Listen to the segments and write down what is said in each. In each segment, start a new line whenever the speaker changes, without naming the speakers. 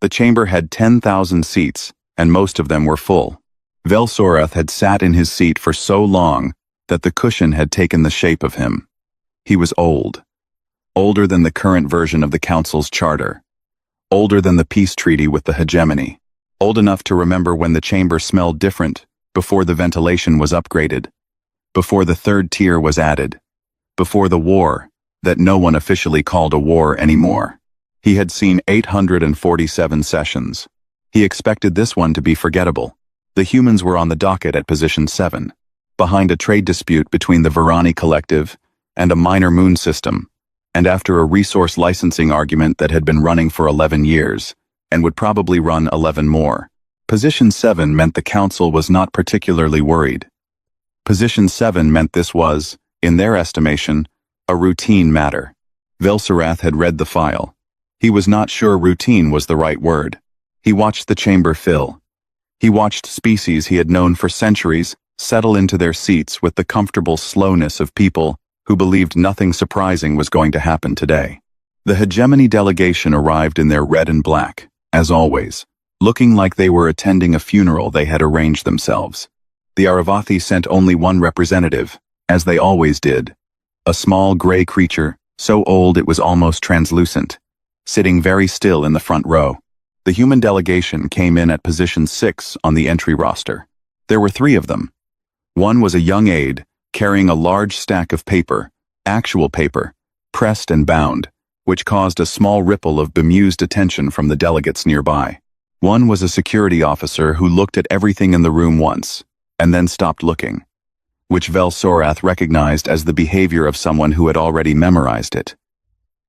The chamber had 10,000 seats, and most of them were full. Velsorath had sat in his seat for so long that the cushion had taken the shape of him. He was old. Older than the current version of the Council's charter. Older than the peace treaty with the hegemony. Old enough to remember when the chamber smelled different, before the ventilation was upgraded, before the third tier was added, before the war, that no one officially called a war anymore. He had seen 847 sessions. He expected this one to be forgettable. The humans were on the docket at position 7, behind a trade dispute between the Virani Collective and a minor moon system, and after a resource licensing argument that had been running for 11 years, and would probably run 11 more. Position 7 meant the Council was not particularly worried. Position 7 meant this was, in their estimation, a routine matter. Velsorath had read the file. He was not sure routine was the right word. He watched the chamber fill. He watched species he had known for centuries settle into their seats with the comfortable slowness of people who believed nothing surprising was going to happen today. The hegemony delegation arrived in their red and black, as always, looking like they were attending a funeral they had arranged themselves. The Aravathi sent only one representative, as they always did. A small gray creature, so old it was almost translucent, sitting very still in the front row. The human delegation came in at position 6 on the entry roster. There were 3 of them. One was a young aide, carrying a large stack of paper, actual paper, pressed and bound, which caused a small ripple of bemused attention from the delegates nearby. One was a security officer who looked at everything in the room once, and then stopped looking, which Velsorath recognized as the behavior of someone who had already memorized it.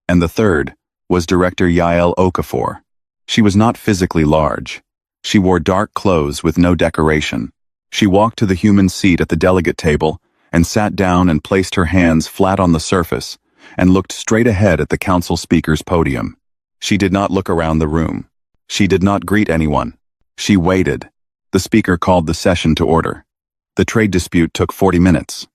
And the third was Director Yael Okafor. She was not physically large. She wore dark clothes with no decoration. She walked to the human seat at the delegate table and sat down and placed her hands flat on the surface and looked straight ahead at the council speaker's podium. She did not look around the room. She did not greet anyone. She waited. The speaker called the session to order. The trade dispute took 40 minutes.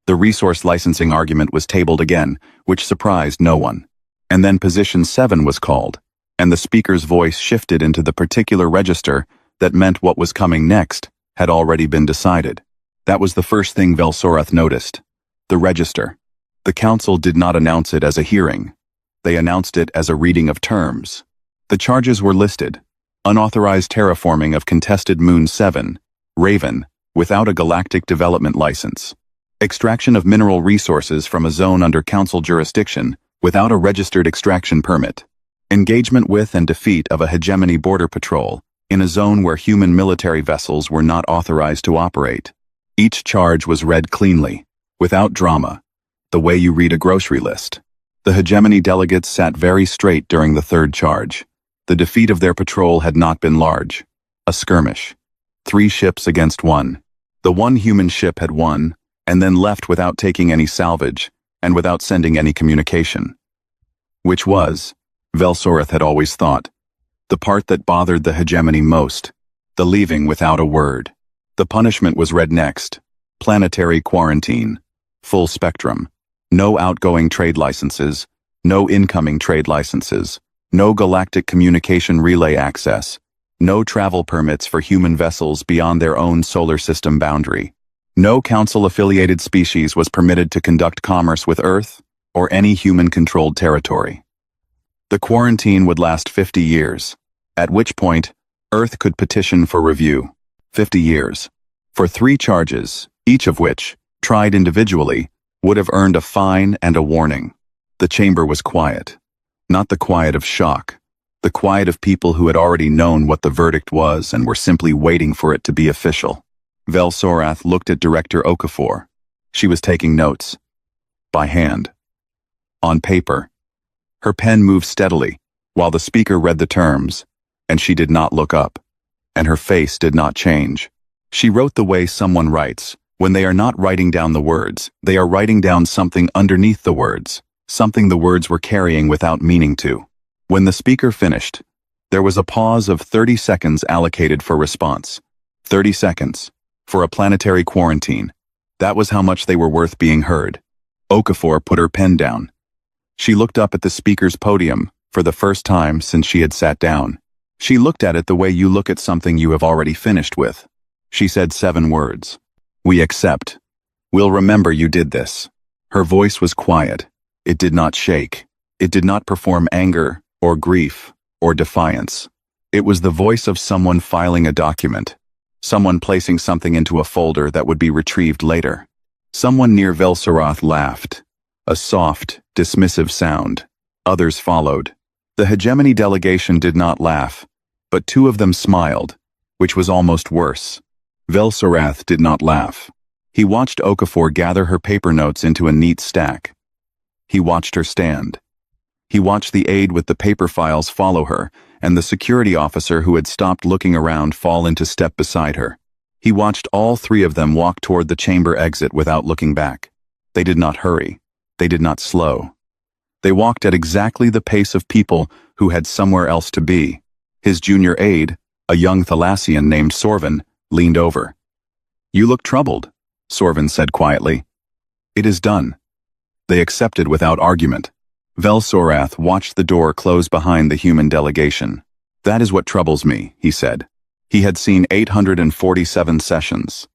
The resource licensing argument was tabled again, which surprised no one. And then position 7 was called, and the speaker's voice shifted into the particular register that meant what was coming next had already been decided. That was the first thing Velsorath noticed. The register. The council did not announce it as a hearing. They announced it as a reading of terms. The charges were listed. Unauthorized terraforming of contested Moon 7, Raven, without a galactic development license. Extraction of mineral resources from a zone under council jurisdiction without a registered extraction permit. Engagement with and defeat of a hegemony border patrol in a zone where human military vessels were not authorized to operate. Each charge was read cleanly, without drama, the way you read a grocery list. The hegemony delegates sat very straight during the third charge. The defeat of their patrol had not been large. A skirmish. 3 ships against 1. The one human ship had won, and then left without taking any salvage, and without sending any communication. Which was, Velsorath had always thought, the part that bothered the hegemony most, the leaving without a word. The punishment was read next. Planetary quarantine. Full spectrum. No outgoing trade licenses, no incoming trade licenses, no galactic communication relay access, no travel permits for human vessels beyond their own solar system boundary. No council-affiliated species was permitted to conduct commerce with Earth or any human-controlled territory. The quarantine would last 50 years, at which point Earth could petition for review. 50 years. For 3 charges, each of which, tried individually, would have earned a fine and a warning. The chamber was quiet. Not the quiet of shock. The quiet of people who had already known what the verdict was and were simply waiting for it to be official. Velsorath looked at Director Okafor. She was taking notes. By hand. On paper. Her pen moved steadily, while the speaker read the terms, and she did not look up, and her face did not change. She wrote the way someone writes. When they are not writing down the words, they are writing down something underneath the words, something the words were carrying without meaning to. When the speaker finished, there was a pause of 30 seconds allocated for response. 30 seconds. For a planetary quarantine. That was how much they were worth being heard. Okafor put her pen down. She looked up at the speaker's podium for the first time since she had sat down. She looked at it the way you look at something you have already finished with. She said 7 words. We accept. We'll remember you did this. Her voice was quiet. It did not shake. It did not perform anger, or grief, or defiance. It was the voice of someone filing a document. Someone placing something into a folder that would be retrieved later. Someone near Velsorath laughed. A soft, dismissive sound. Others followed. The hegemony delegation did not laugh, but 2 of them smiled, which was almost worse. Velsorath did not laugh. He watched Okafor gather her paper notes into a neat stack. He watched her stand. He watched the aide with the paper files follow her, and the security officer who had stopped looking around fall into step beside her. He watched all 3 of them walk toward the chamber exit without looking back. They did not hurry. They did not slow. They walked at exactly the pace of people who had somewhere else to be. His junior aide, a young Thalassian named Sorvin, leaned over. You look troubled, Sorvin said quietly. It is done. They accepted without argument. Velsorath watched the door close behind the human delegation. That is what troubles me, he said. He had seen 847 sessions.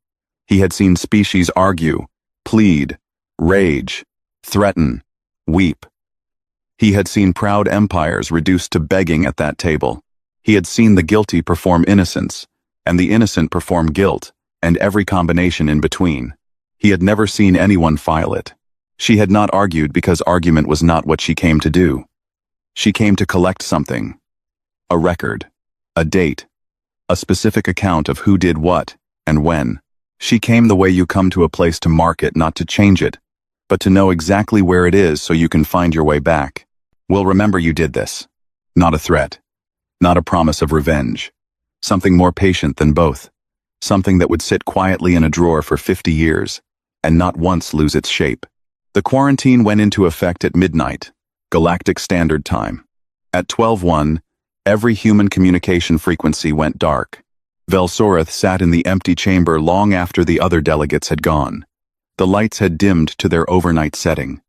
He had seen species argue, plead, rage, threaten, weep. He had seen proud empires reduced to begging at that table. He had seen the guilty perform innocence, and the innocent perform guilt, and every combination in between. He had never seen anyone file it. She had not argued because argument was not what she came to do. She came to collect something. A record. A date. A specific account of who did what, and when. She came the way you come to a place to mark it, not to change it, but to know exactly where it is so you can find your way back. We'll remember you did this. Not a threat. Not a promise of revenge. Something more patient than both. Something that would sit quietly in a drawer for 50 years, and not once lose its shape. The quarantine went into effect at midnight, Galactic Standard Time. At 12:01, every human communication frequency went dark. Velsorath sat in the empty chamber long after the other delegates had gone. The lights had dimmed to their overnight setting.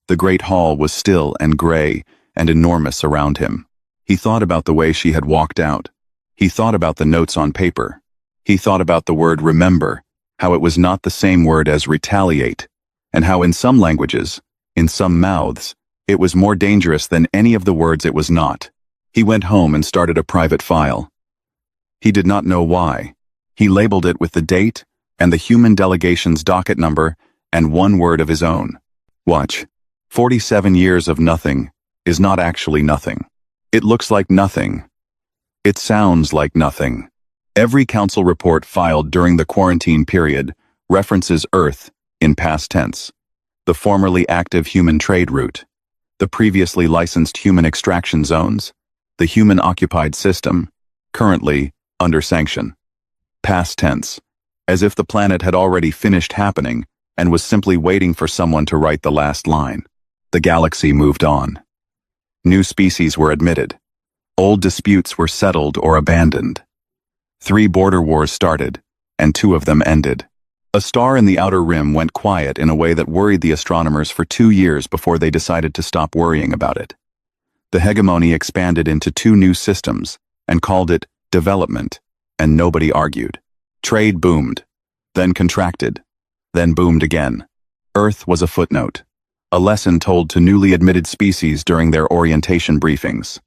The great hall was still and gray and enormous around him. He thought about the way she had walked out. He thought about the notes on paper. He thought about the word remember, how it was not the same word as retaliate, and how in some languages, in some mouths, it was more dangerous than any of the words it was not. He went home and started a private file. He did not know why. He labeled it with the date and the human delegation's docket number and 1 word of his own. Watch. 47 years of nothing is not actually nothing. It looks like nothing. It sounds like nothing. Every council report filed during the quarantine period references Earth in past tense, the formerly active human trade route, the previously licensed human extraction zones, the human-occupied system, currently under sanction. Past tense, as if the planet had already finished happening and was simply waiting for someone to write the last line. The galaxy moved on. New species were admitted. Old disputes were settled or abandoned. 3 border wars started, and 2 of them ended. A star in the outer rim went quiet in a way that worried the astronomers for 2 years before they decided to stop worrying about it. The hegemony expanded into 2 new systems and called it development, and nobody argued. Trade boomed, then contracted, then boomed again. Earth was a footnote, a lesson told to newly admitted species during their orientation briefings.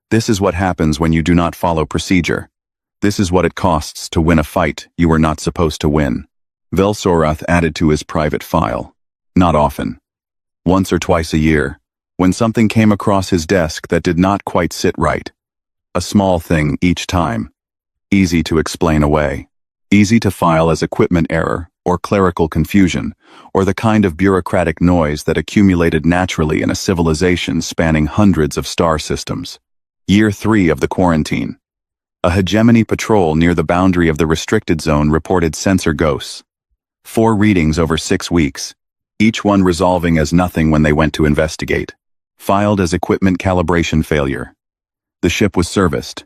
This is what happens when you do not follow procedure. This is what it costs to win a fight you were not supposed to win. Velsorath added to his private file. Not often. Once or twice a year, when something came across his desk that did not quite sit right. A small thing each time. Easy to explain away. Easy to file as equipment error or clerical confusion, or the kind of bureaucratic noise that accumulated naturally in a civilization spanning hundreds of star systems. Year 3 of the quarantine. A hegemony patrol near the boundary of the restricted zone reported sensor ghosts. 4 readings over 6 weeks, each one resolving as nothing when they went to investigate. Filed as equipment calibration failure. The ship was serviced.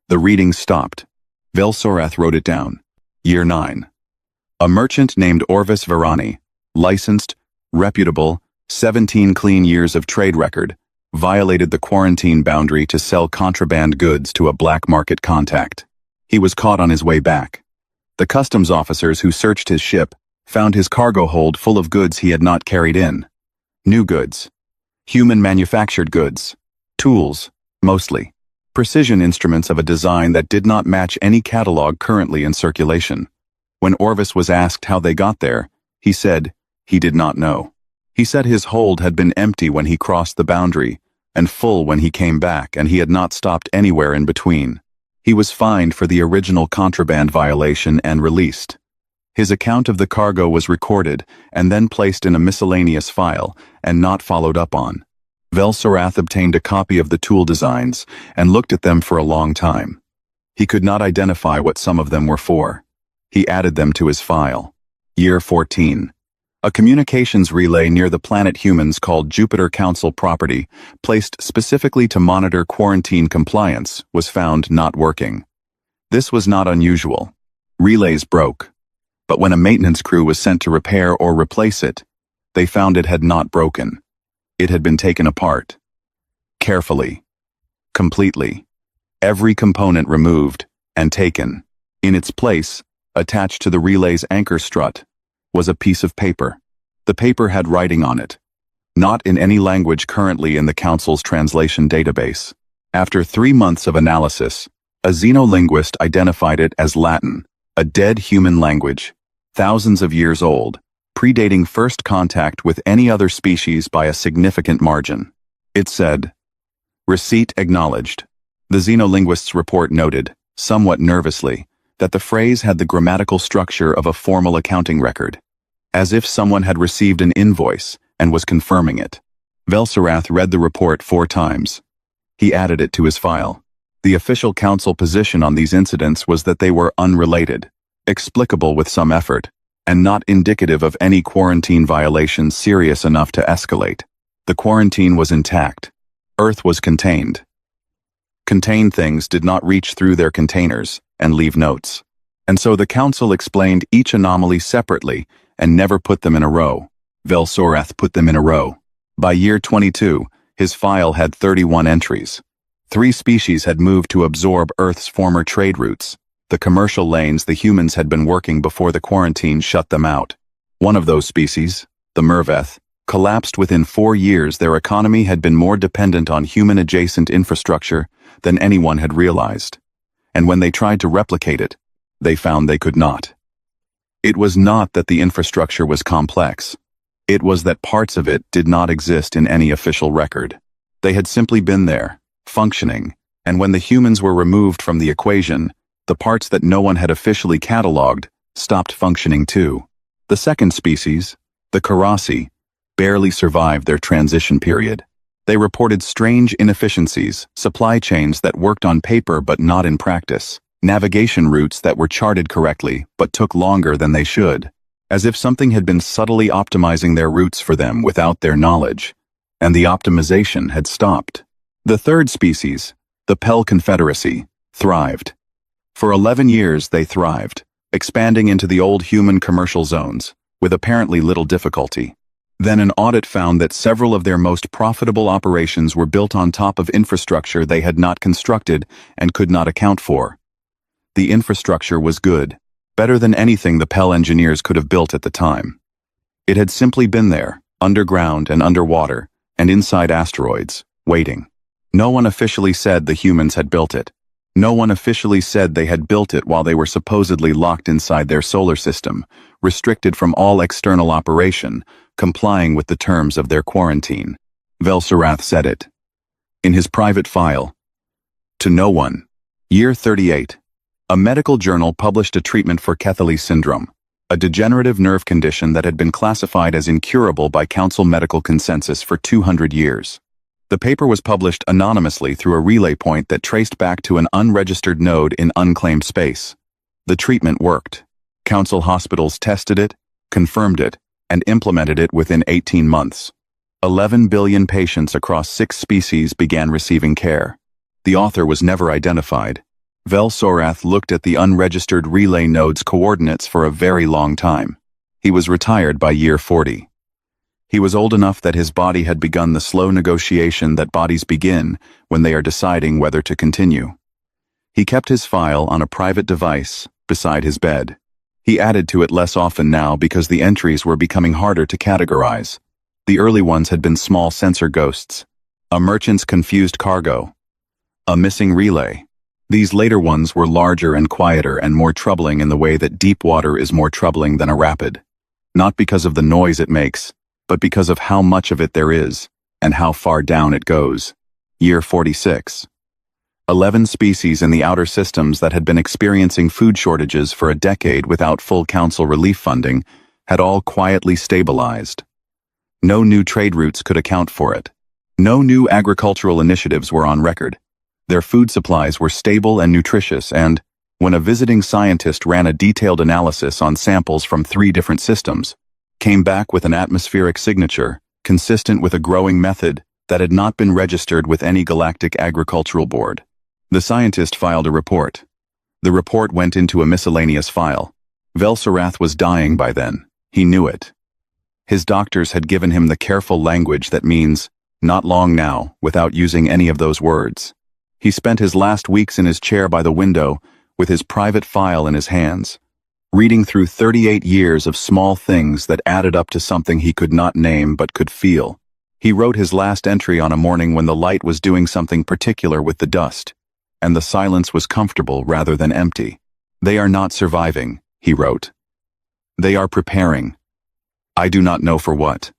The readings stopped. Velsorath wrote it down. Year 9. A merchant named Orvis Varani, licensed, reputable, 17 clean years of trade record, violated the quarantine boundary to sell contraband goods to a black market contact. He was caught on his way back. The customs officers who searched his ship found his cargo hold full of goods he had not carried in. New goods. Human-manufactured goods. Tools, mostly. Precision instruments of a design that did not match any catalog currently in circulation. When Orvis was asked how they got there, he said he did not know. He said his hold had been empty when he crossed the boundary, and full when he came back, and he had not stopped anywhere in between. He was fined for the original contraband violation and released. His account of the cargo was recorded and then placed in a miscellaneous file and not followed up on. Velsorath obtained a copy of the tool designs and looked at them for a long time. He could not identify what some of them were for. He added them to his file. Year 14. A communications relay near the planet Humans called Jupiter Council property, placed specifically to monitor quarantine compliance, was found not working. This was not unusual. Relays broke. But when a maintenance crew was sent to repair or replace it, they found it had not broken. It had been taken apart. Carefully. Completely. Every component removed and taken. In its place, attached to the relay's anchor strut, was a piece of paper. The paper had writing on it. Not in any language currently in the Council's translation database. After 3 months of analysis, a xenolinguist identified it as Latin, a dead human language, thousands of years old, predating first contact with any other species by a significant margin. It said, "Receipt acknowledged." The xenolinguist's report noted, somewhat nervously, that the phrase had the grammatical structure of a formal accounting record, as if someone had received an invoice and was confirming it. Velsorath read the report 4 times. He added it to his file. The official council position on these incidents was that they were unrelated, explicable with some effort, and not indicative of any quarantine violation serious enough to escalate. The quarantine was intact. Earth was contained. Contained things did not reach through their containers and leave notes. And so the council explained each anomaly separately and never put them in a row. Velsorath put them in a row. By year 22, his file had 31 entries. 3 species had moved to absorb Earth's former trade routes, the commercial lanes the humans had been working before the quarantine shut them out. One of those species, the Merveth, collapsed within 4 years. Their economy had been more dependent on human-adjacent infrastructure than anyone had realized. And when they tried to replicate it, they found they could not. It was not that the infrastructure was complex. It was that parts of it did not exist in any official record. They had simply been there, functioning, and when the humans were removed from the equation, the parts that no one had officially cataloged stopped functioning too. The second species, the Karasi, barely survived their transition period. They reported strange inefficiencies, supply chains that worked on paper but not in practice, navigation routes that were charted correctly but took longer than they should, as if something had been subtly optimizing their routes for them without their knowledge, and the optimization had stopped. The third species, the Pell Confederacy, thrived. For 11 years they thrived, expanding into the old human commercial zones, with apparently little difficulty. Then an audit found that several of their most profitable operations were built on top of infrastructure they had not constructed and could not account for. The infrastructure was good, better than anything the Pell engineers could have built at the time. It had simply been there, underground and underwater, and inside asteroids, waiting. No one officially said the humans had built it. No one officially said they had built it while they were supposedly locked inside their solar system, restricted from all external operation, complying with the terms of their quarantine. Velsorath said it. In his private file. To no one. Year 38. A medical journal published a treatment for Kethley syndrome, a degenerative nerve condition that had been classified as incurable by council medical consensus for 200 years. The paper was published anonymously through a relay point that traced back to an unregistered node in unclaimed space. The treatment worked. Council hospitals tested it, confirmed it, and implemented it within 18 months. 11 billion patients across 6 species began receiving care. The author was never identified. Velsorath looked at the unregistered relay node's coordinates for a very long time. He was retired by year 40. He was old enough that his body had begun the slow negotiation that bodies begin when they are deciding whether to continue. He kept his file on a private device beside his bed. He added to it less often now because the entries were becoming harder to categorize. The early ones had been small sensor ghosts, a merchant's confused cargo, a missing relay. These later ones were larger and quieter and more troubling in the way that deep water is more troubling than a rapid. Not because of the noise it makes, but because of how much of it there is, and how far down it goes. Year 46. 11 species in the outer systems that had been experiencing food shortages for a decade without full council relief funding had all quietly stabilized. No new trade routes could account for it. No new agricultural initiatives were on record. Their food supplies were stable and nutritious, and, when a visiting scientist ran a detailed analysis on samples from 3 different systems, came back with an atmospheric signature, consistent with a growing method that had not been registered with any Galactic Agricultural Board. The scientist filed a report. The report went into a miscellaneous file. Velsorath was dying by then. He knew it. His doctors had given him the careful language that means, not long now, without using any of those words. He spent his last weeks in his chair by the window, with his private file in his hands, reading through 38 years of small things that added up to something he could not name but could feel. He wrote his last entry on a morning when the light was doing something particular with the dust, and the silence was comfortable rather than empty. They are not surviving, he wrote. They are preparing. I do not know for what.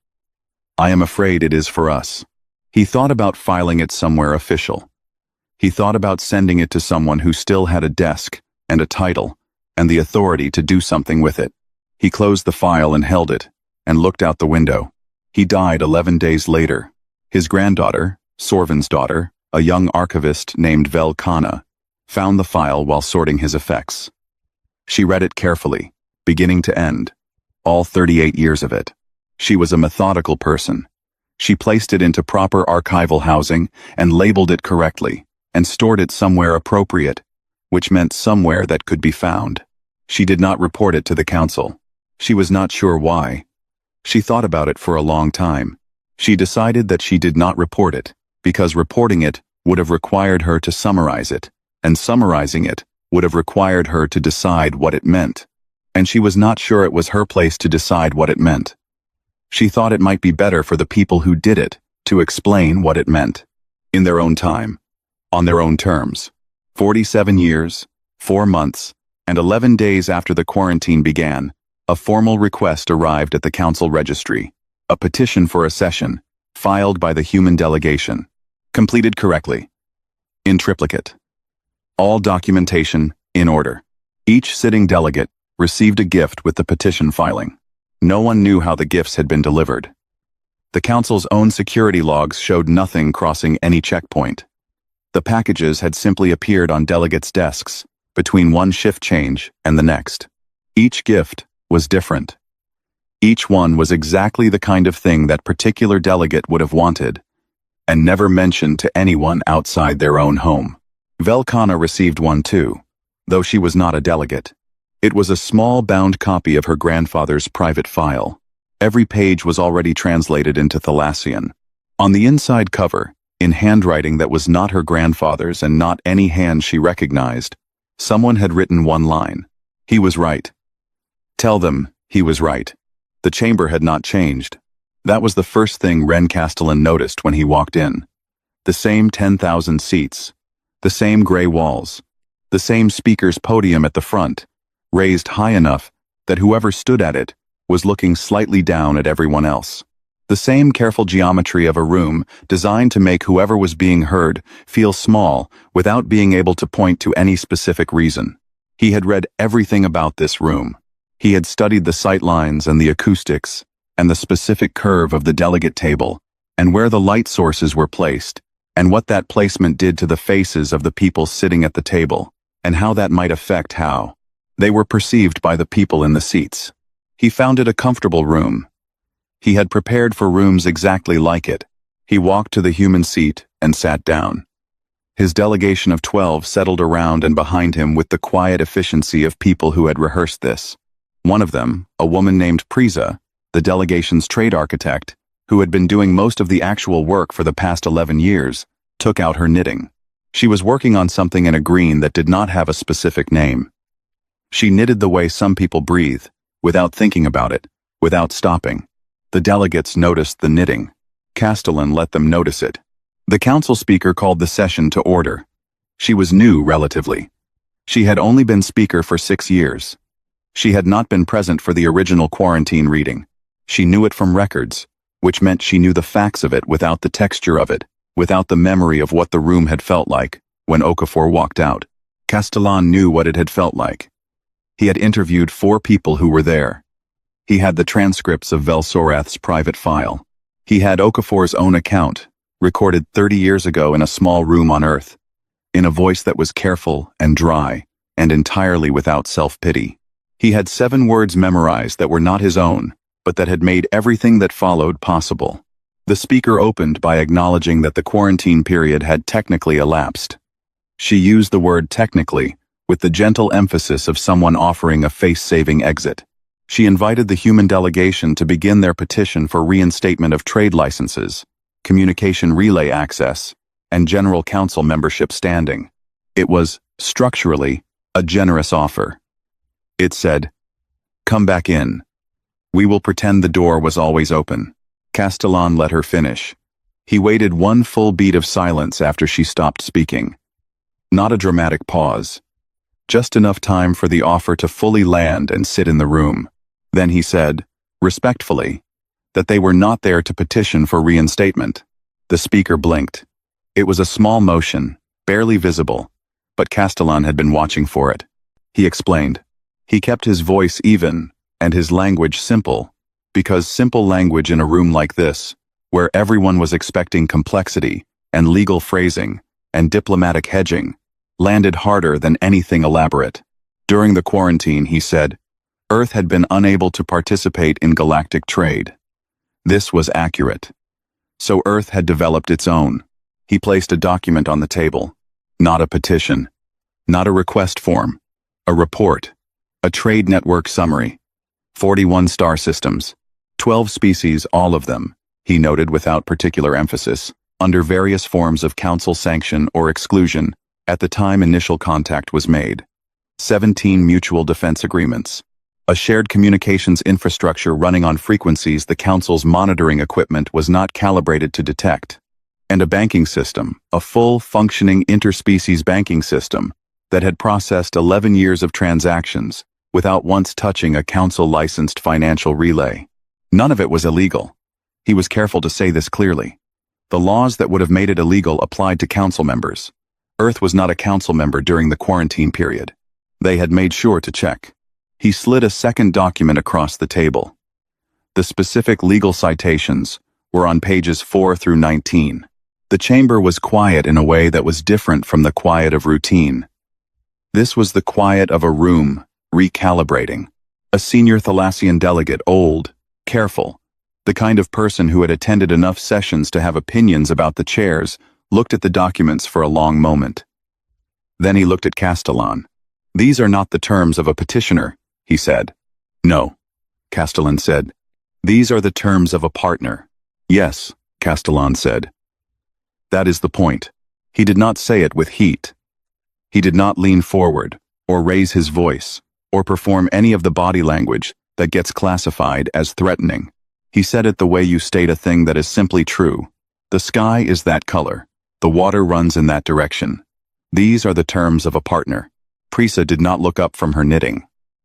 I am afraid it is for us. He thought about filing it somewhere official. He thought about sending it to someone who still had a desk and a title and the authority to do something with it. He closed the file and held it, and looked out the window. He died 11 days later. His granddaughter, Sorvin's daughter, a young archivist named Vel Kana, found the file while sorting his effects. She read it carefully, beginning to end, all 38 years of it. She was a methodical person. She placed it into proper archival housing and labeled it correctly, and stored it somewhere appropriate, which meant somewhere that could be found. She did not report it to the council. She was not sure why. She thought about it for a long time. She decided that she did not report it, because reporting it would have required her to summarize it, and summarizing it would have required her to decide what it meant. And she was not sure it was her place to decide what it meant. She thought it might be better for the people who did it to explain what it meant, in their own time, on their own terms. 47 years, 4 months, and 11 days after the quarantine began, a formal request arrived at the council registry, a petition for a session, filed by the human delegation, completed correctly, in triplicate. All documentation in order. Each sitting delegate received a gift with the petition filing. No one knew how the gifts had been delivered. The council's own security logs showed nothing crossing any checkpoint. The packages had simply appeared on delegates' desks, between one shift change and the next. Each gift was different. Each one was exactly the kind of thing that particular delegate would have wanted, and never mentioned to anyone outside their own home. Velkana received one too, though she was not a delegate. It was a small bound copy of her grandfather's private file. Every page was already translated into Thalassian. On the inside cover, in handwriting that was not her grandfather's and not any hand she recognized, someone had written one line. He was right. Tell them he was right. The chamber had not changed. That was the first thing Ren Castellan noticed when he walked in. The same 10,000 seats. The same gray walls. The same speaker's podium at the front, raised high enough that whoever stood at it was looking slightly down at everyone else. The same careful geometry of a room designed to make whoever was being heard feel small without being able to point to any specific reason. He had read everything about this room. He had studied the sight lines and the acoustics and the specific curve of the delegate table and where the light sources were placed and what that placement did to the faces of the people sitting at the table and how that might affect how they were perceived by the people in the seats. He found it a comfortable room. He had prepared for rooms exactly like it. He walked to the human seat and sat down. His delegation of 12 settled around and behind him with the quiet efficiency of people who had rehearsed this. One of them, a woman named Prisa, the delegation's trade architect, who had been doing most of the actual work for the past 11 years, took out her knitting. She was working on something in a green that did not have a specific name. She knitted the way some people breathe, without thinking about it, without stopping. The delegates noticed the knitting. Castellan let them notice it. The council speaker called the session to order. She was new, relatively. She had only been speaker for 6 years. She had not been present for the original quarantine reading. She knew it from records, which meant she knew the facts of it without the texture of it, without the memory of what the room had felt like when Okafor walked out. Castellan knew what it had felt like. He had interviewed 4 people who were there. He had the transcripts of Velsorath's private file. He had Okafor's own account, recorded 30 years ago in a small room on Earth, in a voice that was careful and dry, and entirely without self-pity. He had 7 words memorized that were not his own, but that had made everything that followed possible. The speaker opened by acknowledging that the quarantine period had technically elapsed. She used the word technically, with the gentle emphasis of someone offering a face-saving exit. She invited the human delegation to begin their petition for reinstatement of trade licenses, communication relay access, and general council membership standing. It was, structurally, a generous offer. It said, "Come back in. We will pretend the door was always open." Castellan let her finish. He waited 1 full beat of silence after she stopped speaking. Not a dramatic pause. Just enough time for the offer to fully land and sit in the room. Then he said, respectfully, that they were not there to petition for reinstatement. The speaker blinked. It was a small motion, barely visible, but Castellan had been watching for it. He explained. He kept his voice even, and his language simple, because simple language in a room like this, where everyone was expecting complexity, and legal phrasing, and diplomatic hedging, landed harder than anything elaborate. During the quarantine, he said, Earth had been unable to participate in galactic trade. This was accurate. So Earth had developed its own. He placed a document on the table. Not a petition. Not a request form. A report. A trade network summary. 41 star systems. 12 species, all of them, he noted without particular emphasis, under various forms of council sanction or exclusion at the time initial contact was made. 17 mutual defense agreements. A shared communications infrastructure running on frequencies the council's monitoring equipment was not calibrated to detect. And a banking system, a full, functioning interspecies banking system that had processed 11 years of transactions without once touching a council-licensed financial relay. None of it was illegal. He was careful to say this clearly. The laws that would have made it illegal applied to council members. Earth was not a council member during the quarantine period. They had made sure to check. He slid a second document across the table. The specific legal citations were on pages 4 through 19. The chamber was quiet in a way that was different from the quiet of routine. This was the quiet of a room, recalibrating. A senior Thalassian delegate, old, careful, the kind of person who had attended enough sessions to have opinions about the chairs, looked at the documents for a long moment. Then he looked at Castellan. "These are not the terms of a petitioner," he said. "No," Castellan said. "These are the terms of a partner." "Yes," Castellan said. "That is the point." He did not say it with heat. He did not lean forward, or raise his voice, or perform any of the body language that gets classified as threatening. He said it the way you state a thing that is simply true. The sky is that color. The water runs in that direction. These are the terms of a partner. Prisa did not look up from her knitting.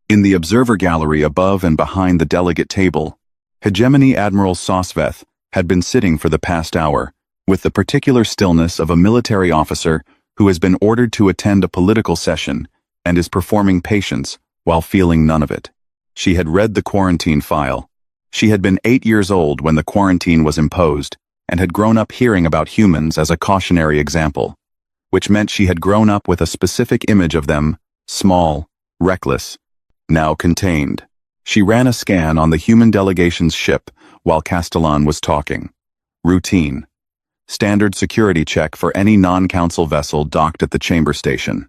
In the observer gallery above and behind the delegate table, Hegemony Admiral Sosveth had been sitting for the past hour, with the particular stillness of a military officer who has been ordered to attend a political session and is performing patience while feeling none of it. She had read the quarantine file. She had been 8 years old when the quarantine was imposed and had grown up hearing about humans as a cautionary example, which meant she had grown up with a specific image of them, small, reckless, now contained. She ran a scan on the human delegation's ship while Castellan was talking. Routine. Standard security check for any non-council vessel docked at the chamber station.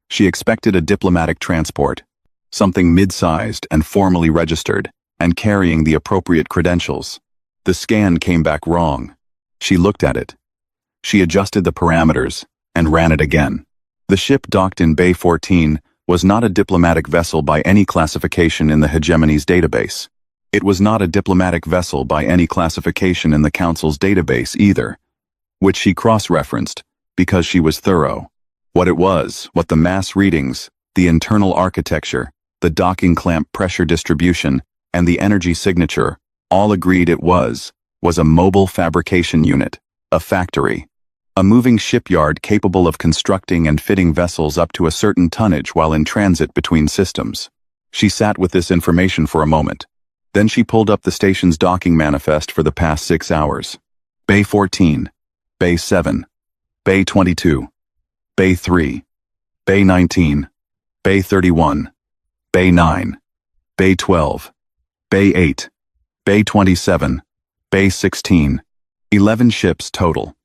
She expected a diplomatic transport, something mid-sized and formally registered, and carrying the appropriate credentials. The scan came back wrong. She looked at it. She adjusted the parameters and ran it again. The ship docked in Bay 14 was not a diplomatic vessel by any classification in the Hegemony's database. It was not a diplomatic vessel by any classification in the Council's database either, which she cross-referenced because she was thorough. What it was, what the mass readings, the internal architecture, the docking clamp pressure distribution, and the energy signature all agreed it was a mobile fabrication unit, a factory, a moving shipyard capable of constructing and fitting vessels up to a certain tonnage while in transit between systems. She sat with this information for a moment. Then she pulled up the station's docking manifest for the past 6 hours. Bay 14, Bay 7, Bay 22, Bay 3, Bay 19, Bay 31, Bay 9, Bay 12, Bay 8, Bay 27, Bay 16, 11 ships total,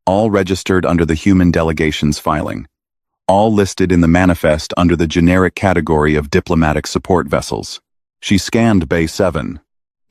all registered under the human delegation's filing, all listed in the manifest under the generic category of diplomatic support vessels. She scanned Bay 7,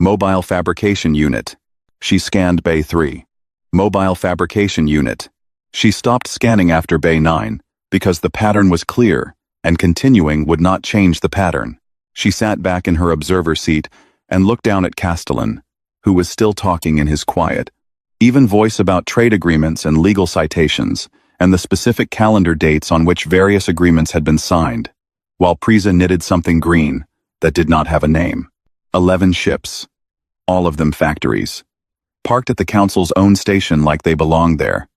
Mobile Fabrication Unit. She scanned Bay 3, Mobile Fabrication Unit. She stopped scanning after Bay 9 because the pattern was clear and continuing would not change the pattern. She sat back in her observer seat and looked down at Castellan, who was still talking in his quiet, even voice about trade agreements and legal citations, and the specific calendar dates on which various agreements had been signed, while Prisa knitted something green that did not have a name. 11 ships, all of them factories, parked at the Council's own station like they belonged there,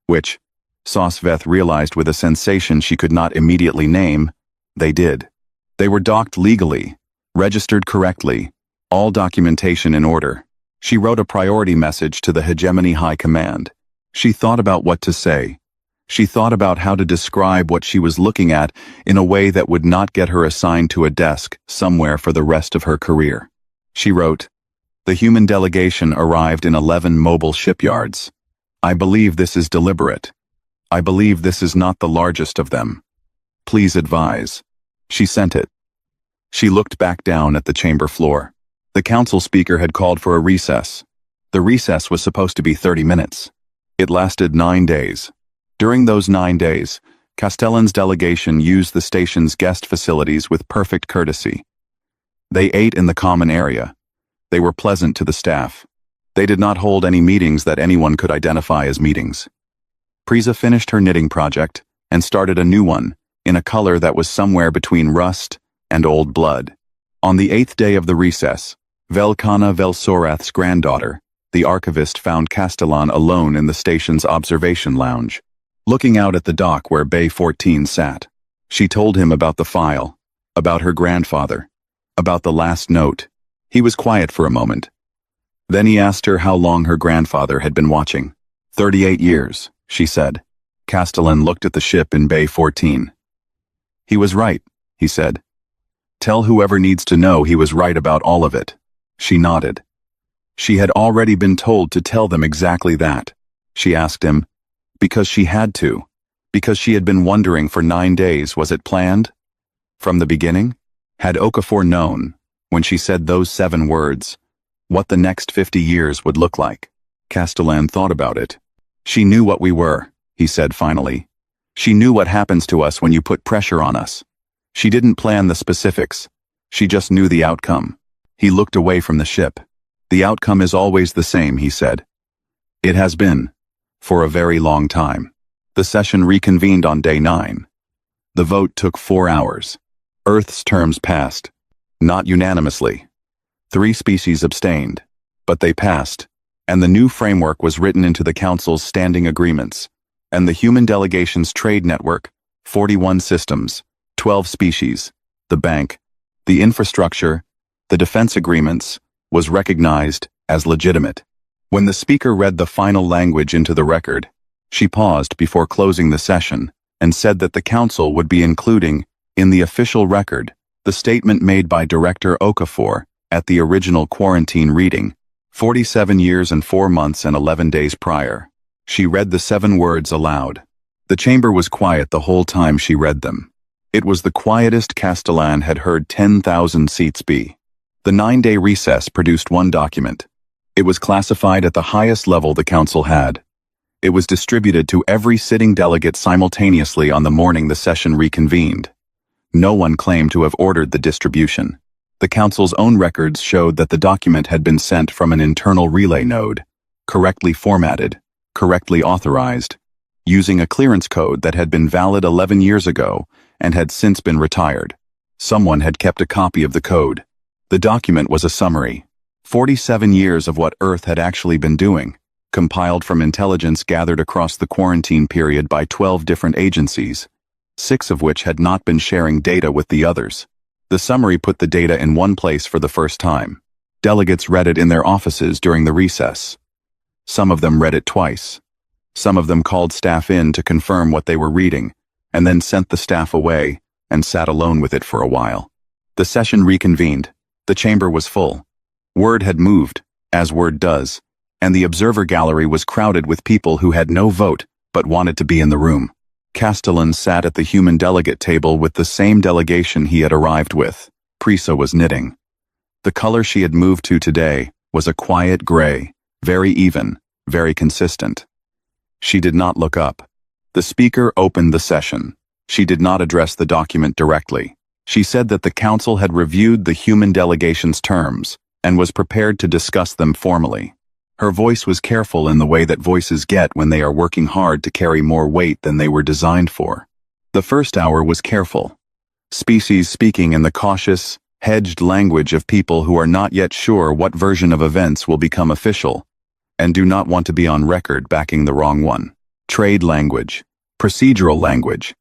which, Sosveth realized with a sensation she could not immediately name, they did. They were docked legally, registered correctly, all documentation in order. She wrote a priority message to the Hegemony High Command. She thought about what to say. She thought about how to describe what she was looking at in a way that would not get her assigned to a desk somewhere for the rest of her career. She wrote, "The human delegation arrived in 11 mobile shipyards. I believe this is deliberate. I believe this is not the largest of them. Please advise." She sent it. She looked back down at the chamber floor. The council speaker had called for a recess. The recess was supposed to be 30 minutes. It lasted 9 days. During those 9 days, Castellan's delegation used the station's guest facilities with perfect courtesy. They ate in the common area. They were pleasant to the staff. They did not hold any meetings that anyone could identify as meetings. Prisa finished her knitting project and started a new one, in a color that was somewhere between rust and old blood. On the 8th day of the recess, Velkana Velsorath's granddaughter, the archivist, found Castellan alone in the station's observation lounge, looking out at the dock where Bay 14 sat. She told him about the file, about her grandfather, about the last note. He was quiet for a moment. Then he asked her how long her grandfather had been watching. 38 years, she said. Castellan looked at the ship in Bay 14. He was right, he said. Tell whoever needs to know he was right about all of it. She nodded. She had already been told to tell them exactly that. She asked him, because she had to, because she had been wondering for 9 days, was it planned? From the beginning? Had Okafor known, when she said those 7 words, what the next 50 years would look like? Castellan thought about it. She knew what we were, he said finally. She knew what happens to us when you put pressure on us. She didn't plan the specifics. She just knew the outcome. He looked away from the ship. The outcome is always the same, he said. It has been, for a very long time. The session reconvened on day 9. The vote took 4 hours. Earth's terms passed. Not unanimously. 3 species abstained. But they passed, and the new framework was written into the Council's standing agreements, and the human delegation's trade network, 41 systems, 12 species, the bank, the infrastructure, the defense agreements, was recognized as legitimate. When the speaker read the final language into the record, she paused before closing the session and said that the Council would be including, in the official record, the statement made by Director Okafor at the original quarantine reading, 47 years and 4 months and 11 days prior. She read the 7 words aloud. The chamber was quiet the whole time she read them. It was the quietest Castellan had heard 10,000 seats be. The 9-day recess produced one document. It was classified at the highest level the council had. It was distributed to every sitting delegate simultaneously on the morning the session reconvened. No one claimed to have ordered the distribution. The council's own records showed that the document had been sent from an internal relay node, correctly formatted, correctly authorized, using a clearance code that had been valid 11 years ago and had since been retired. Someone had kept a copy of the code. The document was a summary, 47 years of what Earth had actually been doing, compiled from intelligence gathered across the quarantine period by 12 different agencies, 6 of which had not been sharing data with the others. The summary put the data in one place for the first time. Delegates read it in their offices during the recess. Some of them read it twice. Some of them called staff in to confirm what they were reading, and then sent the staff away and sat alone with it for a while. The session reconvened. The chamber was full. Word had moved, as word does, and the observer gallery was crowded with people who had no vote but wanted to be in the room. Castellan sat at the human delegate table with the same delegation he had arrived with. Prisa was knitting. The color she had moved to today was a quiet gray, very even, very consistent. She did not look up. The speaker opened the session. She did not address the document directly. She said that the council had reviewed the human delegation's terms and was prepared to discuss them formally. Her voice was careful in the way that voices get when they are working hard to carry more weight than they were designed for. The first hour was careful. Species speaking in the cautious, hedged language of people who are not yet sure what version of events will become official, and do not want to be on record backing the wrong one. Trade language, procedural language,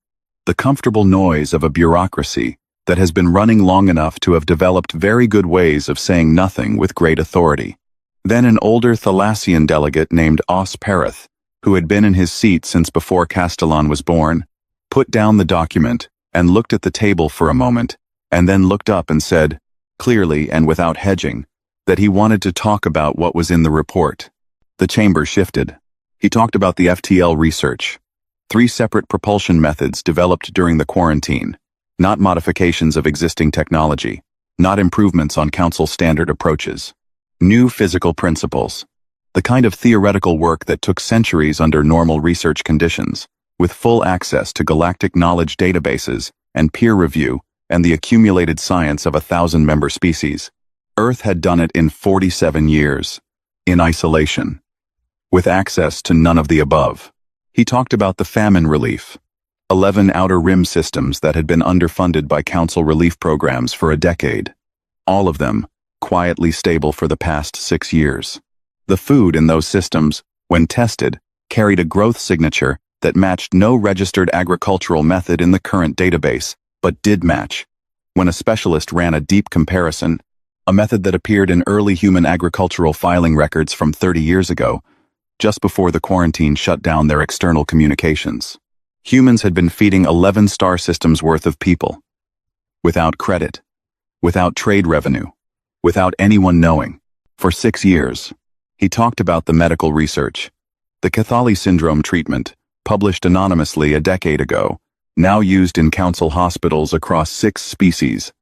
the comfortable noise of a bureaucracy that has been running long enough to have developed very good ways of saying nothing with great authority. Then an older Thalassian delegate named Os Perith, who had been in his seat since before Castellan was born, put down the document and looked at the table for a moment, and then looked up and said, clearly and without hedging, that he wanted to talk about what was in the report. The chamber shifted. He talked about the FTL research. 3 separate propulsion methods developed during the quarantine, not modifications of existing technology, not improvements on council standard approaches. New physical principles. The kind of theoretical work that took centuries under normal research conditions, with full access to galactic knowledge databases and peer review and the accumulated science of 1,000-member species. Earth had done it in 47 years, in isolation, with access to none of the above. He talked about the famine relief, 11 outer rim systems that had been underfunded by council relief programs for a decade, all of them quietly stable for the past 6 years. The food in those systems, when tested, carried a growth signature that matched no registered agricultural method in the current database, but did match, when a specialist ran a deep comparison, a method that appeared in early human agricultural filing records from 30 years ago, just before the quarantine shut down their external communications. Humans had been feeding 11 star systems worth of people, without credit, without trade revenue, without anyone knowing, for 6 years. He talked about the medical research. The Cathali syndrome treatment, published anonymously a decade ago, now used in council hospitals across 6 species.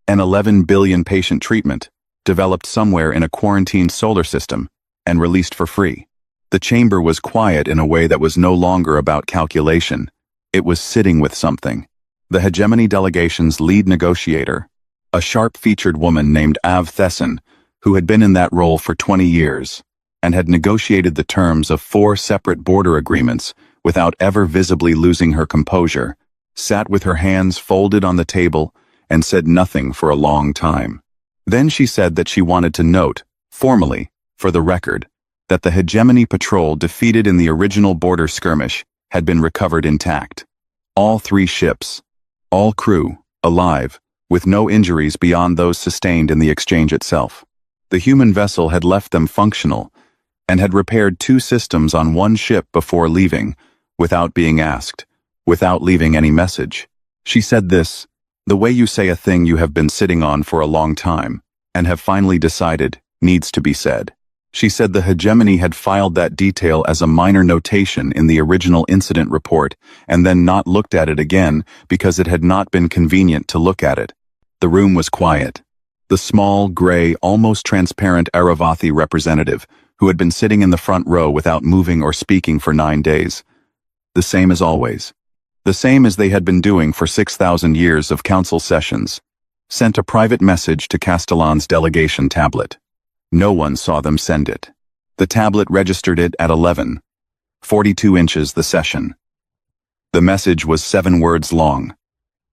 An 11 billion patient treatment, developed somewhere in a quarantined solar system, and released for free. The chamber was quiet in a way that was no longer about calculation. It was sitting with something. The hegemony delegation's lead negotiator, a sharp-featured woman named Av Thesson, who had been in that role for 20 years, and had negotiated the terms of 4 separate border agreements without ever visibly losing her composure, sat with her hands folded on the table and said nothing for a long time. Then she said that she wanted to note, formally, for the record, that the hegemony patrol defeated in the original border skirmish had been recovered intact. All 3 ships, all crew, alive, with no injuries beyond those sustained in the exchange itself. The human vessel had left them functional, and had repaired 2 systems on 1 ship before leaving, without being asked, without leaving any message. She said this, the way you say a thing you have been sitting on for a long time, and have finally decided, needs to be said. She said the hegemony had filed that detail as a minor notation in the original incident report and then not looked at it again because it had not been convenient to look at it. The room was quiet. The small, gray, almost transparent Aravathi representative, who had been sitting in the front row without moving or speaking for 9 days. The same as always. The same as they had been doing for 6,000 years of council sessions. Sent a private message to Castellan's delegation tablet. No one saw them send it. The tablet registered it at 11:42 inches the session. The message was 7 words long.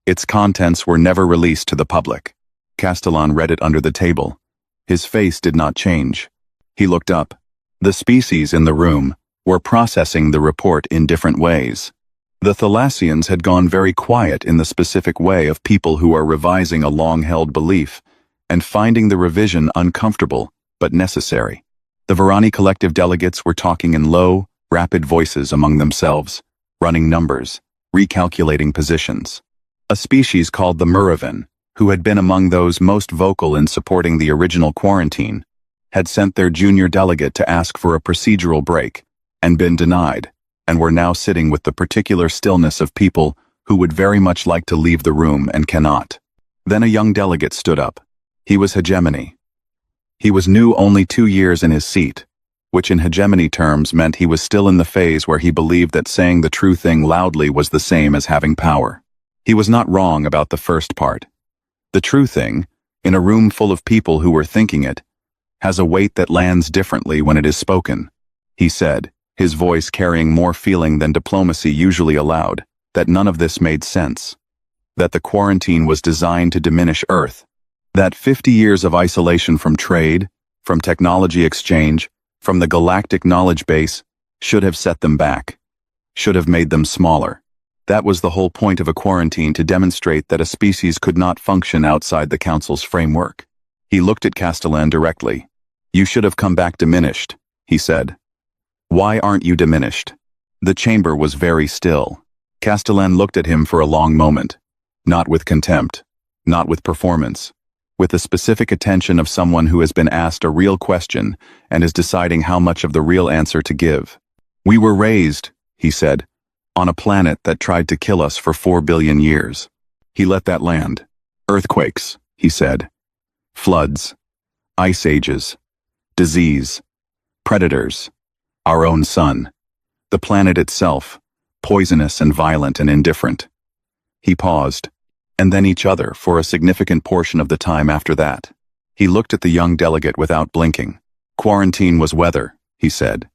Its contents were never released to the public. Castellan read it under the table. His face did not change. He looked up. The species in the room were processing the report in different ways. The Thalassians had gone very quiet in the specific way of people who are revising a long-held belief and finding the revision uncomfortable but necessary. The Varani collective delegates were talking in low, rapid voices among themselves, running numbers, recalculating positions. A species called the Muravan, who had been among those most vocal in supporting the original quarantine, had sent their junior delegate to ask for a procedural break, and been denied, and were now sitting with the particular stillness of people who would very much like to leave the room and cannot. Then a young delegate stood up. He was hegemony. He was new only 2 years in his seat, which in hegemony terms meant he was still in the phase where he believed that saying the true thing loudly was the same as having power. He was not wrong about the first part. The true thing, in a room full of people who were thinking it, has a weight that lands differently when it is spoken. He said, his voice carrying more feeling than diplomacy usually allowed, that none of this made sense. That the quarantine was designed to diminish Earth. That 50 years of isolation from trade, from technology exchange, from the galactic knowledge base, should have set them back. Should have made them smaller. That was the whole point of a quarantine, to demonstrate that a species could not function outside the Council's framework. He looked at Castellan directly. You should have come back diminished, he said. Why aren't you diminished? The chamber was very still. Castellan looked at him for a long moment. Not with contempt. Not with performance. With the specific attention of someone who has been asked a real question and is deciding how much of the real answer to give. We were raised, he said, on a planet that tried to kill us for 4 billion years. He let that land. Earthquakes, he said. Floods. Ice ages. Disease. Predators. Our own sun. The planet itself, poisonous and violent and indifferent. He paused, and then each other for a significant portion of the time after that. He looked at the young delegate without blinking. Quarantine was weather, he said.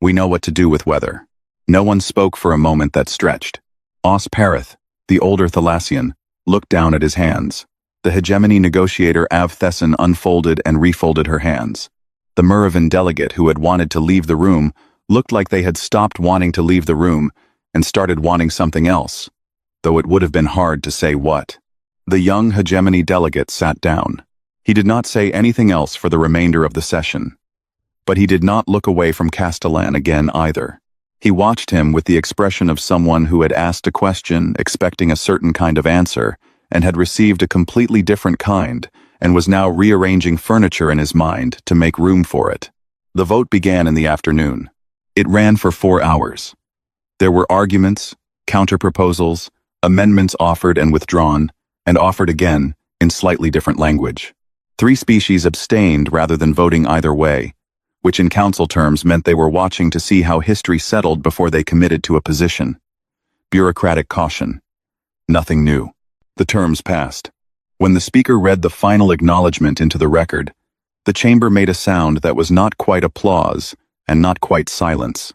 We know what to do with weather. No one spoke for a moment that stretched. Os Parith, the older Thalassian, looked down at his hands. The hegemony negotiator Av Thesson unfolded and refolded her hands. The Muravan delegate who had wanted to leave the room looked like they had stopped wanting to leave the room and started wanting something else, though it would have been hard to say what. The young hegemony delegate sat down. He did not say anything else for the remainder of the session. But he did not look away from Castellan again either. He watched him with the expression of someone who had asked a question expecting a certain kind of answer and had received a completely different kind and was now rearranging furniture in his mind to make room for it. The vote began in the afternoon. It ran for 4 hours. There were arguments, counter-proposals, amendments offered and withdrawn, and offered again, in slightly different language. 3 species abstained rather than voting either way, which in council terms meant they were watching to see how history settled before they committed to a position. Bureaucratic caution. Nothing new. The terms passed. When the speaker read the final acknowledgement into the record, the chamber made a sound that was not quite applause and not quite silence.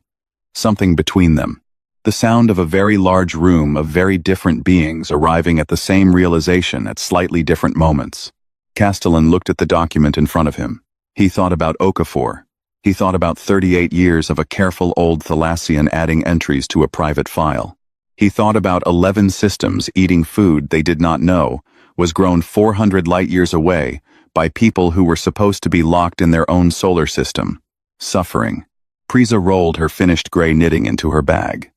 Something between them. The sound of a very large room of very different beings arriving at the same realization at slightly different moments. Castellan looked at the document in front of him. He thought about Okafor. He thought about 38 years of a careful old Thalassian adding entries to a private file. He thought about 11 systems eating food they did not know was grown 400 light-years away by people who were supposed to be locked in their own solar system, suffering. Prisa rolled her finished gray knitting into her bag.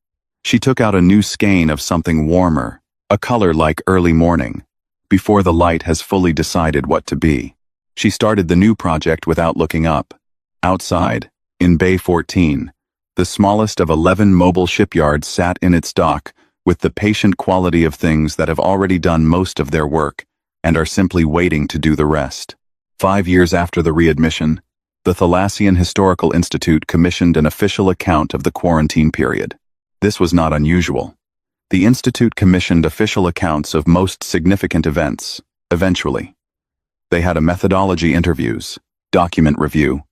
She took out a new skein of something warmer, a color like early morning, before the light has fully decided what to be. She started the new project without looking up. Outside, in Bay 14, the smallest of 11 mobile shipyards sat in its dock with the patient quality of things that have already done most of their work, and are simply waiting to do the rest. 5 years after the readmission, the Thalassian Historical Institute commissioned an official account of the quarantine period. This was not unusual. The Institute commissioned official accounts of most significant events, eventually. They had a methodology interviews, document review,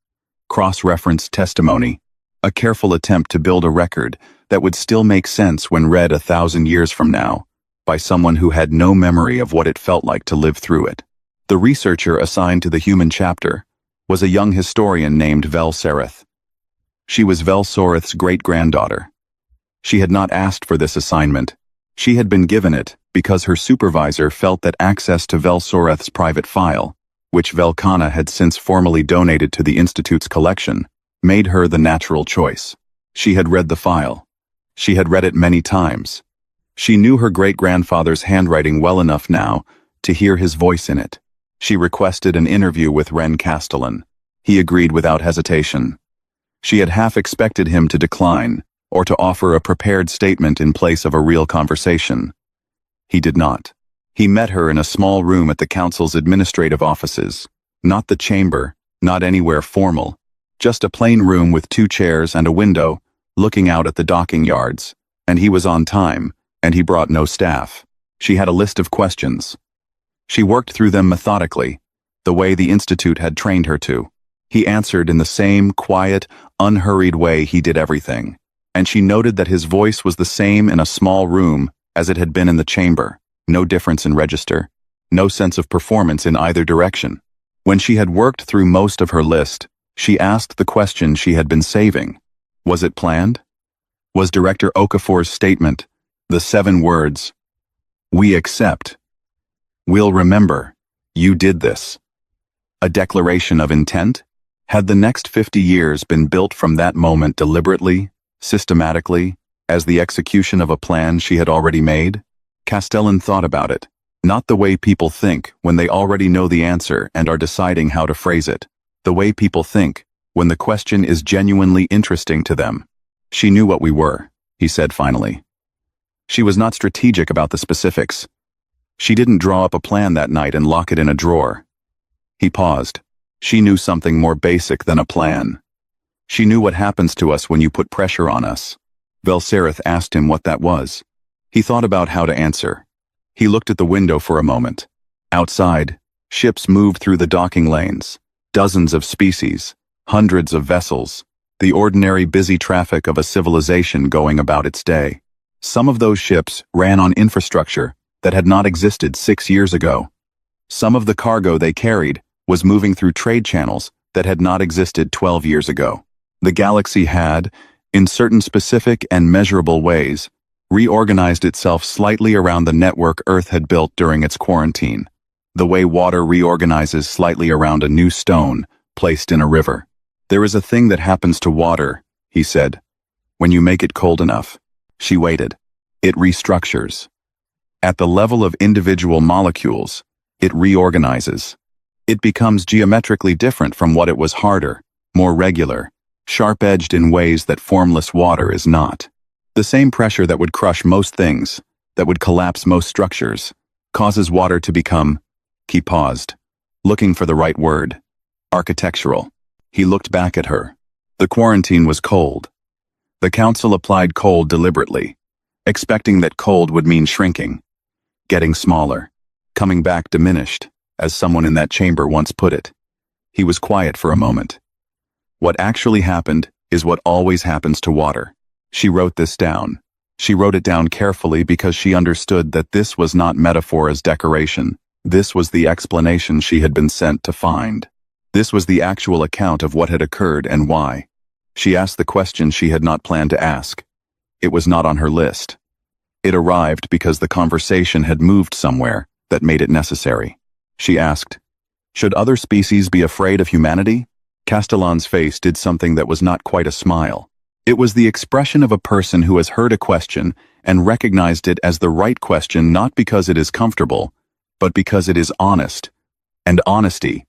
cross-reference testimony, a careful attempt to build a record that would still make sense when read 1,000 years from now by someone who had no memory of what it felt like to live through it. The researcher assigned to the human chapter was a young historian named Vel-Sareth. She was Vel-Soreth's great-granddaughter. She had not asked for this assignment. She had been given it because her supervisor felt that access to Vel-Soreth's private file, which Velkhana had since formally donated to the Institute's collection, made her the natural choice. She had read the file. She had read it many times. She knew her great-grandfather's handwriting well enough now to hear his voice in it. She requested an interview with Ren Castellan. He agreed without hesitation. She had half expected him to decline, or to offer a prepared statement in place of a real conversation. He did not. He met her in a small room at the council's administrative offices. Not the chamber, not anywhere formal. Just a plain room with 2 chairs and a window, looking out at the docking yards. And he was on time, and he brought no staff. She had a list of questions. She worked through them methodically, the way the Institute had trained her to. He answered in the same quiet, unhurried way he did everything, and she noted that his voice was the same in a small room as it had been in the chamber. No difference in register, no sense of performance in either direction. When she had worked through most of her list, she asked the question she had been saving. Was it planned? Was Director Okafor's statement, the 7 words, "We accept. We'll remember. You did this," a declaration of intent? Had the next 50 years been built from that moment deliberately, systematically, as the execution of a plan she had already made? Castellan thought about it, not the way people think when they already know the answer and are deciding how to phrase it, the way people think when the question is genuinely interesting to them. She knew what we were, he said finally. She was not strategic about the specifics. She didn't draw up a plan that night and lock it in a drawer. He paused. She knew something more basic than a plan. She knew what happens to us when you put pressure on us. Vel-Sareth asked him what that was. He thought about how to answer. He looked at the window for a moment. Outside, ships moved through the docking lanes. Dozens of species, hundreds of vessels, the ordinary busy traffic of a civilization going about its day. Some of those ships ran on infrastructure that had not existed 6 years ago. Some of the cargo they carried was moving through trade channels that had not existed 12 years ago. The galaxy had, in certain specific and measurable ways, reorganized itself slightly around the network Earth had built during its quarantine, the way water reorganizes slightly around a new stone placed in a river. There is a thing that happens to water, he said, when you make it cold enough. She waited. It restructures. At the level of individual molecules, it reorganizes. It becomes geometrically different from what it was, harder, more regular, sharp-edged in ways that formless water is not. The same pressure that would crush most things, that would collapse most structures, causes water to become. He paused, looking for the right word. Architectural. He looked back at her. The quarantine was cold. The council applied cold deliberately, expecting that cold would mean shrinking, getting smaller, coming back diminished, as someone in that chamber once put it. He was quiet for a moment. What actually happened is what always happens to water. She wrote this down. She wrote it down carefully because she understood that this was not metaphor as decoration. This was the explanation she had been sent to find. This was the actual account of what had occurred and why. She asked the question she had not planned to ask. It was not on her list. It arrived because the conversation had moved somewhere that made it necessary. She asked, "Should other species be afraid of humanity?" Castellan's face did something that was not quite a smile. It was the expression of a person who has heard a question and recognized it as the right question not because it is comfortable, but because it is honest. And honesty,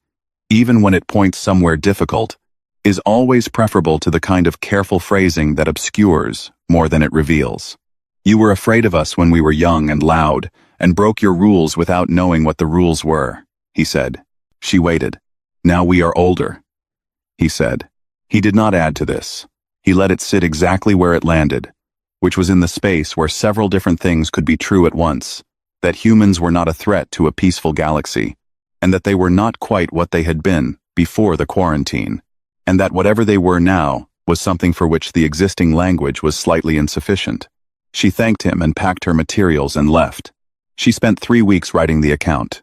even when it points somewhere difficult, is always preferable to the kind of careful phrasing that obscures more than it reveals. "You were afraid of us when we were young and loud, and broke your rules without knowing what the rules were, he said. She waited. Now we are older, he said. He did not add to this. He let it sit exactly where it landed, which was in the space where several different things could be true at once, that humans were not a threat to a peaceful galaxy, and that they were not quite what they had been before the quarantine, and that whatever they were now was something for which the existing language was slightly insufficient. She thanked him and packed her materials and left. She spent 3 weeks writing the account.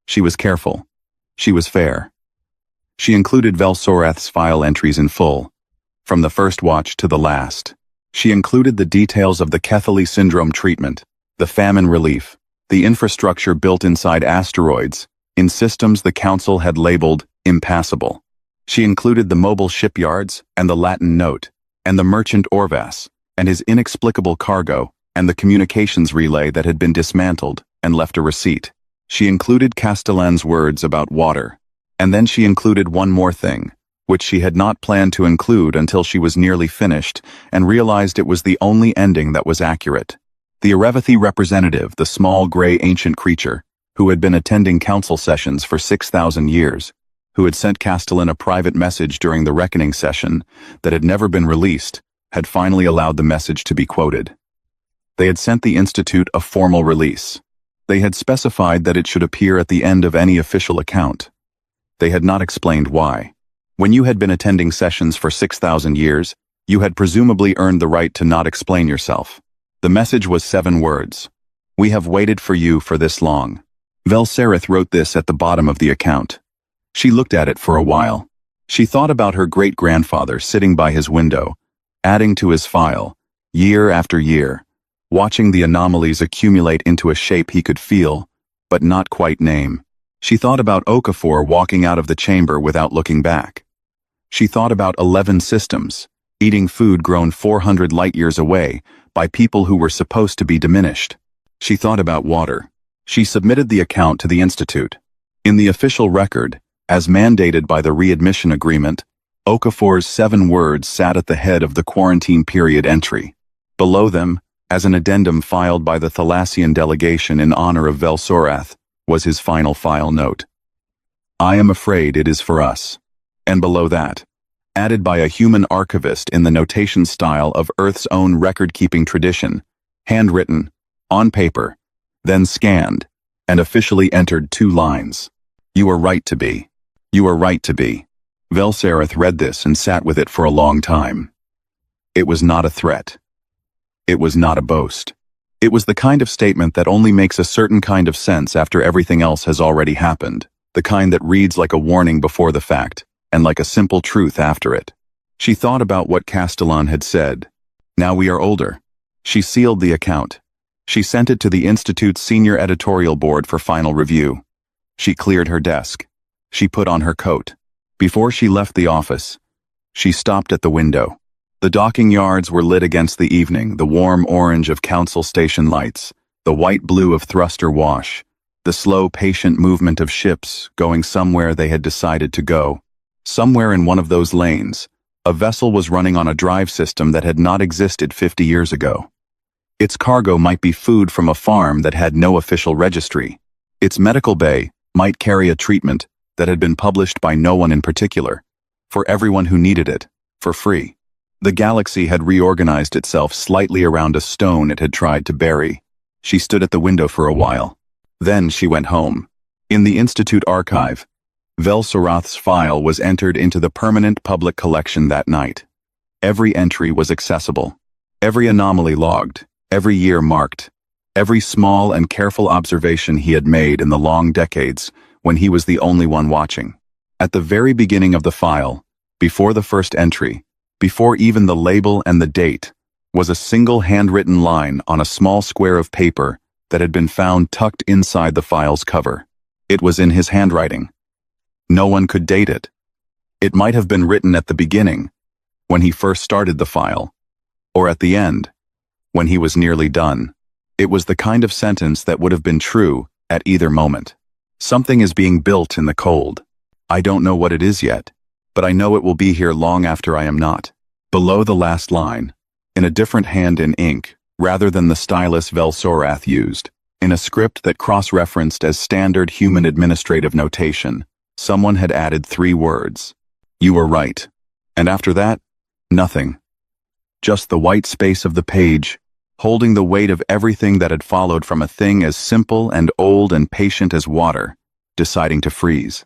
She was careful. She was fair. She included Velsorath's file entries in full, from the first watch to the last. She included the details of the Kethely syndrome treatment, the famine relief, the infrastructure built inside asteroids, in systems the Council had labeled impassable. She included the mobile shipyards and the Latin note, and the merchant Orvas, and his inexplicable cargo, and the communications relay that had been dismantled and left a receipt. She included Castellan's words about water, and then she included one more thing, which she had not planned to include until she was nearly finished and realized it was the only ending that was accurate. The Erevathi representative, the small gray ancient creature, who had been attending council sessions for 6,000 years, who had sent Castellan a private message during the reckoning session that had never been released, had finally allowed the message to be quoted. They had sent the Institute a formal release. They had specified that it should appear at the end of any official account. They had not explained why. When you had been attending sessions for 6,000 years, you had presumably earned the right to not explain yourself. The message was 7 words. We have waited for you for this long. Velsorath wrote this at the bottom of the account. She looked at it for a while. She thought about her great-grandfather sitting by his window, adding to his file, year after year, watching the anomalies accumulate into a shape he could feel, but not quite name. She thought about Okafor walking out of the chamber without looking back. She thought about 11 systems, eating food grown 400 light-years away by people who were supposed to be diminished. She thought about water. She submitted the account to the Institute. In the official record, as mandated by the readmission agreement, Okafor's 7 words sat at the head of the quarantine period entry. Below them, as an addendum filed by the Thalassian delegation in honor of Velsorath, was his final file note. I am afraid it is for us. And below that, added by a human archivist in the notation style of Earth's own record-keeping tradition, handwritten, on paper, then scanned, and officially entered 2 lines. You are right to be. You are right to be. Velsorath read this and sat with it for a long time. It was not a threat. It was not a boast. It was the kind of statement that only makes a certain kind of sense after everything else has already happened, the kind that reads like a warning before the fact, and like a simple truth after it. She thought about what Castellan had said. Now we are older. She sealed the account. She sent it to the Institute's senior editorial board for final review. She cleared her desk. She put on her coat. Before she left the office, she stopped at the window. The docking yards were lit against the evening, the warm orange of council station lights, the white blue of thruster wash, the slow, patient movement of ships going somewhere they had decided to go. Somewhere in one of those lanes, a vessel was running on a drive system that had not existed 50 years ago. Its cargo might be food from a farm that had no official registry. Its medical bay might carry a treatment that had been published by no one in particular, for everyone who needed it, for free. The galaxy had reorganized itself slightly around a stone it had tried to bury. She stood at the window for a while. Then she went home. In the Institute archive, Velsorath's file was entered into the permanent public collection that night. Every entry was accessible. Every anomaly logged. Every year marked. Every small and careful observation he had made in the long decades when he was the only one watching. At the very beginning of the file, before the first entry, before even the label and the date, was a single handwritten line on a small square of paper that had been found tucked inside the file's cover. It was in his handwriting. No one could date it. It might have been written at the beginning, when he first started the file, or at the end, when he was nearly done. It was the kind of sentence that would have been true at either moment. Something is being built in the cold. I don't know what it is yet, but I know it will be here long after I am not. Below the last line, in a different hand in ink, rather than the stylus Velsorath used, In a script that cross-referenced as standard human administrative notation, someone had added 3 words. You were right. And after that, nothing. Just the white space of the page, holding the weight of everything that had followed from a thing as simple and old and patient as water, deciding to freeze.